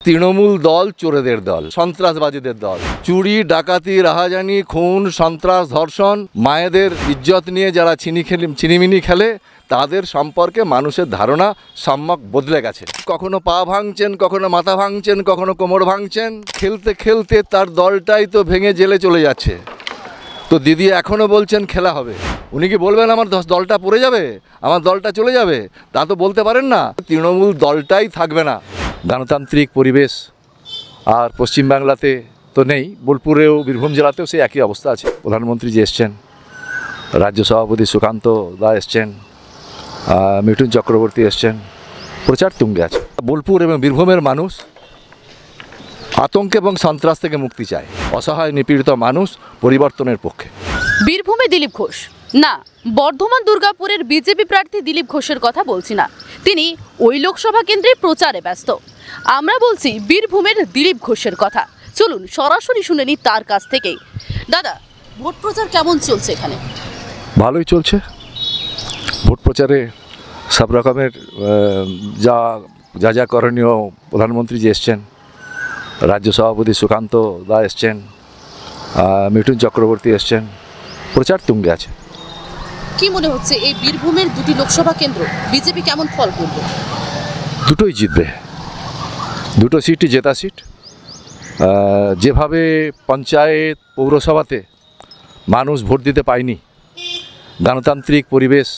তৃণমূল দল চোরেদের দল, সন্ত্রাসবাদীদের দল। চুরি, ডাকাতি, রাহাজানি, খুন, সন্ত্রাস, ধর্ষণ, মায়েদের ইজ্জত নিয়ে যারা ছিনিমিনি খেলে তাদের সম্পর্কে মানুষের ধারণা সম্যক বদলে গেছে। কখনো পা ভাঙছেন, কখনো মাথা ভাঙছেন, কখনো কোমর ভাঙছেন। খেলতে খেলতে তার দলটাই তো ভেঙে জেলে চলে যাচ্ছে। তো দিদি এখনও বলছেন খেলা হবে। উনি কি বলবেন আমার দলটা পড়ে যাবে, আমার দলটা চলে যাবে? তা তো বলতে পারেন না। তৃণমূল দলটাই থাকবে না। গণতান্ত্রিক পরিবেশ আর পশ্চিমবাংলাতে তো নেই, বোলপুরেও বীরভূম জেলাতেও সেই একই অবস্থা আছে। প্রধানমন্ত্রী যে এসছেন, রাজ্য সভাপতি সুকান্ত দা এসছেন, মিঠুন চক্রবর্তী এসছেন, প্রচার তুঙ্গে আছে। বোলপুর এবং বীরভূমের মানুষ আতঙ্ক এবং সন্ত্রাস থেকে মুক্তি চায়। অসহায় নিপীড়িত মানুষ পরিবর্তনের পক্ষে। বীরভূমে দিলীপ ঘোষ না, বর্ধমান দুর্গাপুরের বিজেপি প্রার্থী দিলীপ ঘোষের কথা বলছি না, তিনি ওই লোকসভা কেন্দ্রে প্রচারে ব্যস্ত। আমরা বলছি বীরভূমের দিলীপ ঘোষের কথা। চলুন সরাসরি শুনে নিই তার কাছ থেকেই। দাদা, ভোট প্রচার কেমন চলছে এখানে? ভালোই চলছে। ভোট প্রচারে সব রকমের যা করণীয়, প্রধানমন্ত্রী যে এসছেন, রাজ্য সভাপতি সুকান্ত দা এসছেন, মিঠুন চক্রবর্তী এসছেন, প্রচার তুঙ্গে আছে। কি মনে হচ্ছে এই বীরভূমের দুটি লোকসভা কেন্দ্র বিজেপি কেমন ফল করবে? দুটোই জিতবে, দুটো সিটই জেতা সিট। যেভাবে পঞ্চায়েত, পৌরসভাতে মানুষ ভোট দিতে পায়নি, গণতান্ত্রিক পরিবেশ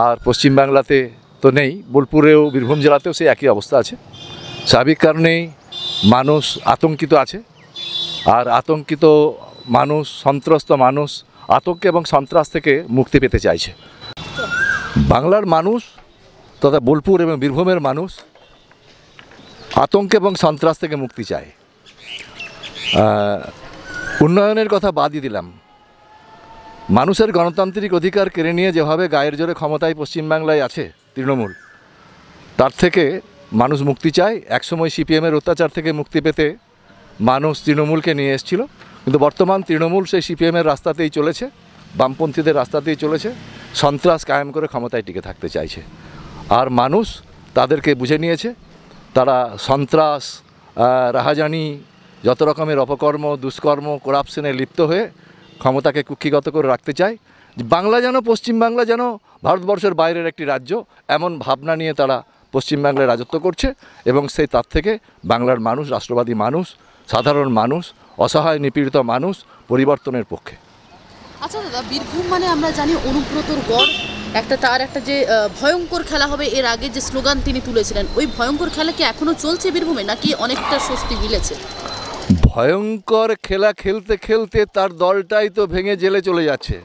আর পশ্চিমবাংলাতে তো নেই, বোলপুরেও বীরভূম জেলাতেও সেই একই অবস্থা আছে। স্বাভাবিক কারণেই মানুষ আতঙ্কিত আছে। আর আতঙ্কিত মানুষ, সন্ত্রস্ত মানুষ আতঙ্ক এবং সন্ত্রাস থেকে মুক্তি পেতে চাইছে। বাংলার মানুষ তথা বোলপুর এবং বীরভূমের মানুষ আতঙ্ক এবং সন্ত্রাস থেকে মুক্তি চায়। উন্নয়নের কথা বাদই দিলাম, মানুষের গণতান্ত্রিক অধিকার কেড়ে নিয়ে যেভাবে গায়ের জোরে ক্ষমতায় পশ্চিমবাংলায় আছে তৃণমূল, তার থেকে মানুষ মুক্তি চায়। একসময় সিপিএমের অত্যাচার থেকে মুক্তি পেতে মানুষ তৃণমূলকে নিয়ে এসেছিল, কিন্তু বর্তমান তৃণমূল সেই সিপিএমের রাস্তাতেই চলেছে, বামপন্থীদের রাস্তাতেই চলেছে, সন্ত্রাস কায়েম করে ক্ষমতায় টিকে থাকতে চাইছে। আর মানুষ তাদেরকে বুঝে নিয়েছে। তারা সন্ত্রাস, রাহাজানি, যত রকমের অপকর্ম, দুষ্কর্ম, করাপশনে লিপ্ত হয়ে ক্ষমতাকে কুক্ষিগত করে রাখতে চায়। বাংলা যেন, পশ্চিমবাংলা যেন ভারতবর্ষের বাইরের একটি রাজ্য, এমন ভাবনা নিয়ে তারা পশ্চিমবাংলায় রাজত্ব করছে। এবং সেই তার থেকে বাংলার মানুষ, রাষ্ট্রবাদী মানুষ, সাধারণ মানুষ, অসহায় নিপীড়িত মানুষ পরিবর্তনের পক্ষে। আচ্ছা দাদা, বীরভূম মানে আমরা জানি অনুব্রতর গড়, তার একটা যে ভয়ঙ্কর খেলা হবে, এর আগে যে স্লোগান তিনি তুলেছিলেন, ওই ভয়ঙ্কর খেলা কি এখনো চলছে বীরভূমে, নাকি অনেকটা স্বস্তি মিলেছে? ভয়ঙ্কর খেলা খেলতে খেলতে তার দলটাই তো ভেঙে জেলে চলে যাচ্ছে।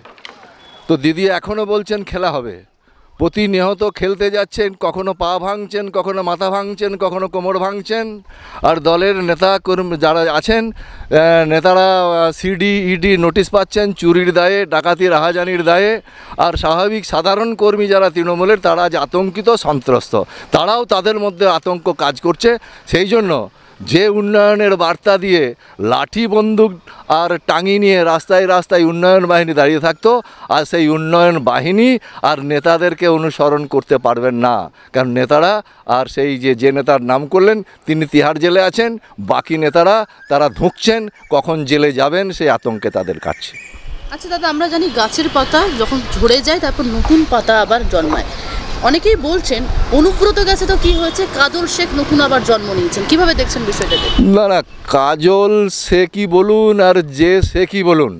তো দিদি এখনও বলছেন খেলা হবে। প্রতিনিয়ত খেলতে যাচ্ছেন, কখনো পা ভাঙছেন, কখনো মাথা ভাঙছেন, কখনো কোমর ভাঙছেন। আর দলের নেতা কর্মী যারা আছেন, নেতারা সিডি, ইডি নোটিশ পাচ্ছেন চুরির দায়ে, ডাকাতি, রাহাজানির দায়ে। আর স্বাভাবিক সাধারণ কর্মী যারা তৃণমূলের, তারা আজ আতঙ্কিত, সন্ত্রস্ত। তারাও তাদের মধ্যে আতঙ্ক কাজ করছে। সেই জন্য যে উন্নয়নের বার্তা দিয়ে লাঠি, বন্দুক আর টাঙি নিয়ে রাস্তায় রাস্তায় উন্নয়ন বাহিনী দাঁড়িয়ে থাকতো, আর সেই উন্নয়ন বাহিনী আর নেতাদেরকে অনুসরণ করতে পারবেন না। কারণ নেতারা, আর সেই যে নেতার নাম করলেন তিনি তিহার জেলে আছেন, বাকি নেতারা তারা ধুঁকছেন, কখন জেলে যাবেন সেই আতঙ্কে তাদের কাটছে। আচ্ছা দাদা, আমরা জানি গাছের পাতা যখন ঝরে যায় তারপর নতুন পাতা আবার জন্মায়। অনেকেই বলছেন অনুব্রত গেছে তো কি হয়েছে, কাজল শেখ নতুন আবার জন্ম নিয়েছেন। কিভাবে দেখছেন বিষয়টাকে? না, কাজল শেখই বলুন আর যে শেখই বলুন,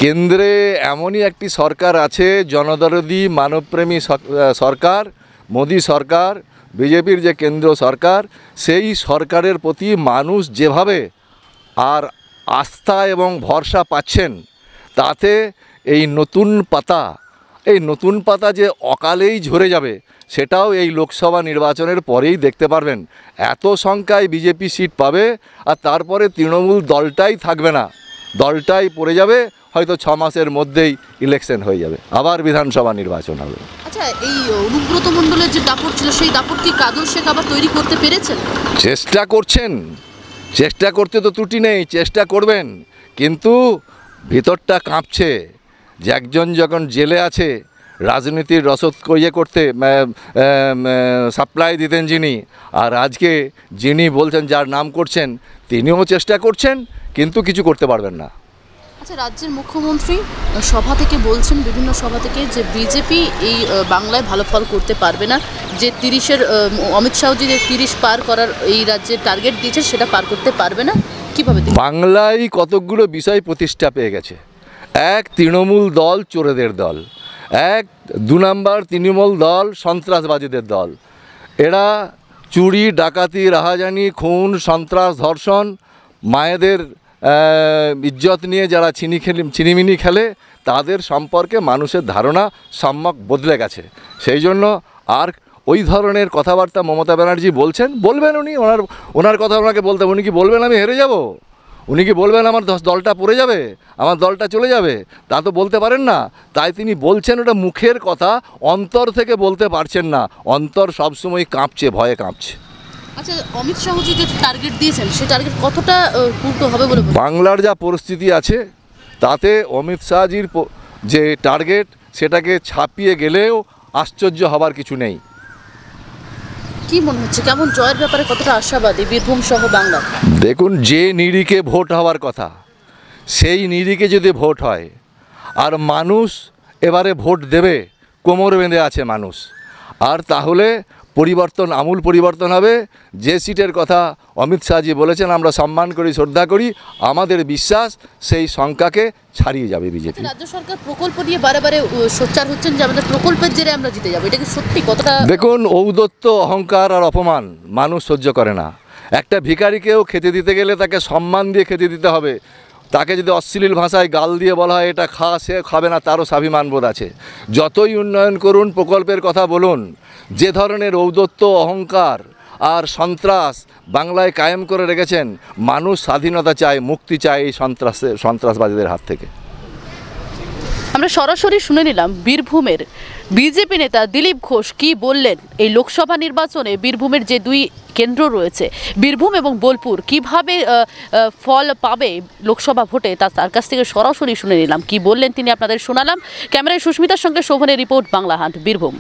কেন্দ্রে এমনই একটি সরকার আছে, জনদরদি, মানবপ্রেমী সরকার, মোদী সরকার, বিজেপির যে কেন্দ্র সরকার, সেই সরকারের প্রতি মানুষ যেভাবে আর আস্থা এবং ভরসা পাচ্ছেন, তাতে এই নতুন পাতা যে অকালেই ঝরে যাবে সেটাও এই লোকসভা নির্বাচনের পরেই দেখতে পারবেন। এত সংখ্যায় বিজেপি সিট পাবে, আর তারপরে তৃণমূল দলটাই থাকবে না, দলটাই পড়ে যাবে। হয়তো 6 মাসের মধ্যেই ইলেকশন হয়ে যাবে, আবার বিধানসভা নির্বাচন হবে। আচ্ছা, এই অনুব্রত মণ্ডলের যে দাপট ছিল, সেই দাপট কি কাজল শেখ আবার তৈরি করতে পেরেছেন? চেষ্টা করছেন, চেষ্টা করতে তো ত্রুটি নেই, চেষ্টা করবেন, কিন্তু ভিতরটা কাঁপছে। যে একজন যখন জেলে আছে, রাজনীতির রসদ করতে সাপ্লাই দিতেন যিনি, আর আজকে যিনি বলছেন, যার নাম করছেন, তিনিও চেষ্টা করছেন কিন্তু কিছু করতে পারবেন না। আচ্ছা, রাজ্যের মুখ্যমন্ত্রী সভা থেকে বলছেন, বিভিন্ন সভা থেকে, যে বিজেপি এই বাংলায় ভালো ফল করতে পারবে না, যে 30-এর অমিত শাহ যে 30 পার করার এই রাজ্যের টার্গেট দিয়েছে সেটা পার করতে পারবে না। কীভাবে? বাংলায় কতকগুলো বিষয় প্রতিষ্ঠা পেয়ে গেছে। এক, তৃণমূল দল চোরেদের দল। এক, 2 নম্বর তৃণমূল দল সন্ত্রাসবাদীদের দল। এরা চুরি, ডাকাতি, রাহাজানি, খুন, সন্ত্রাস, ধর্ষণ, মায়েদের ইজ্জত নিয়ে যারা ছিনিমিনি খেলে, তাদের সম্পর্কে মানুষের ধারণা সম্যক বদলে গেছে। সেই জন্য আর ওই ধরনের কথাবার্তা মমতা ব্যানার্জি বলবেন উনি, ওনার কথা ওনাকে বলতে, উনি কি বলবেন আমি হেরে যাব? উনি কি বলবেন আমার দলটা পড়ে যাবে, আমার দলটা চলে যাবে? তা তো বলতে পারেন না। তাই তিনি বলছেন, ওটা মুখের কথা, অন্তর থেকে বলতে পারছেন না। অন্তর সবসময় কাঁপছে, ভয়ে কাঁপছে। আচ্ছা, অমিত শাহ যে টার্গেট দিয়েছেন সেই টার্গেট কতটা পূর্ণ হবে বলে? বাংলার যা পরিস্থিতি আছে তাতে অমিত শাহজির যে টার্গেট, সেটাকে ছাপিয়ে গেলেও আশ্চর্য হবার কিছু নেই। কি মনে হচ্ছে, কেমন জয়ের ব্যাপারে কতটা আশাবাদী বীরভূম সহ বাংলা? দেখুন, যে নিরিখে ভোট হওয়ার কথা সেই নিরিখে যদি ভোট হয়, আর মানুষ এবারে ভোট দেবে, কোমর বেঁধে আছে মানুষ, আর তাহলে আমূল পরিবর্তন হবে। যে সিটের কথা অমিত শাহজি বলেছেন, আমরা সম্মান করি, শ্রদ্ধা করি, আমাদের বিশ্বাস সেই সংখ্যাকে ছাড়িয়ে যাবে বিজেপি। রাজ্য সরকার প্রকল্প নিয়ে বারে সোচ্চার হচ্ছেন যে আমাদের প্রকল্পের জেরে আমরা জিতে যাবো, এটা কি সত্যি? কতটা? দেখুন, ঔদ্ধত্য, অহংকার আর অপমান মানুষ সহ্য করে না। একটা ভিখারিকেও খেতে দিতে গেলে তাকে সম্মান দিয়ে খেতে দিতে হবে। তাকে যদি অশ্লীল ভাষায় গাল দিয়ে বলা হয় এটা খা, সে খাবে না, তারও স্বাভিমানবোধ আছে। যতই উন্নয়ন করুন, প্রকল্পের কথা বলুন, যে ধরনের ঔদ্ধত্য, অহংকার আর সন্ত্রাস বাংলায় কায়েম করে রেখেছেন, মানুষ স্বাধীনতা চায়, মুক্তি চায় এই সন্ত্রাসবাদীদের হাত থেকে। আমরা সরাসরি শুনে নিলাম বীরভূমের বিজেপি নেতা দিলীপ ঘোষ কি বললেন এই লোকসভা নির্বাচনে। বীরভূমের যে 2 কেন্দ্র রয়েছে, বীরভূম এবং বোলপুর, কিভাবে ফল পাবে লোকসভা ভোটে, তার কাছ থেকে সরাসরি শুনে নিলাম। কি বললেন তিনি আপনাদের শোনালাম। ক্যামেরায় সুস্মিতার সঙ্গে শোভনের রিপোর্ট, বাংলা হাট, বীরভূম।